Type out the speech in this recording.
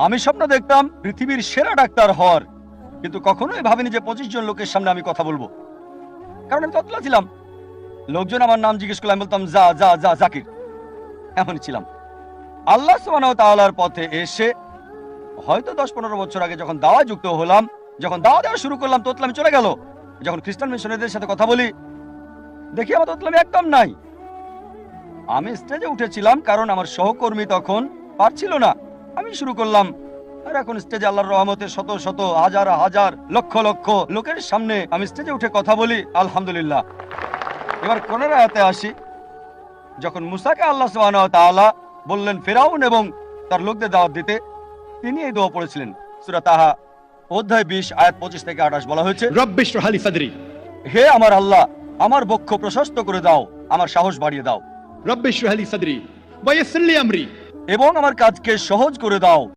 আমি স্বপ্ন দেখতাম পৃথিবীর সেরা ডাক্তার হওয়ার, কিন্তু কখনোই ভাবিনি যে 25 জন লোকের সামনে আমি কথা বলবো, কারণ আমি ততলা ছিলাম। লোকজন আমার নাম জিজ্ঞেস করলে আমি বলতাম যা যা যা জাকির, এমনই ছিলাম। আল্লাহ সুবহানাহু ওয়া তাআলার পথে এসে হয়তো 10-15 বছর আগে যখন দাওয়া যুক্ত হলাম, যখন দাওয়া দেওয়া শুরু করলাম, তোতলামি চলে গেল। যখন খ্রিস্টান মিশনারিদের সাথে কথা বলি, দেখি আমার তোতলামি একদম নাই। আমি স্টেজে উঠেছিলাম কারণ আমার সহকর্মী তখন পারছিল না, আমি শুরু করলাম। আর এখন স্টেজে আল্লাহর রহমতে শত শত হাজার হাজার লক্ষ লক্ষ লোকের সামনে আমি স্টেজে উঠে কথা বলি, আলহামদুলিল্লাহ। এবার কোরআনের আয়াতে আসি। যখন মুসাকে আল্লাহ সুবহানাহু ওয়া তাআলা বললেন ফিরাউন এবং তার লোকদের দাওয়াত দিতে, তিনি এই দোয়া পড়েছিলেন। সূরা তাহা অধ্যায় 20 আয়াত 25 থেকে 28 বলা হয়েছে, রব্বি ইশরাহ লি সাদরি, হে আমার আল্লাহ, আমার বক্ষ প্রশস্ত করে দাও, আমার সাহস বাড়িয়ে দাও, রব্বি ইশরাহ লি সাদরি ওয়া ইয়াসসির লি আমরি, এবং আমার কাজকে সহজ করে দাও।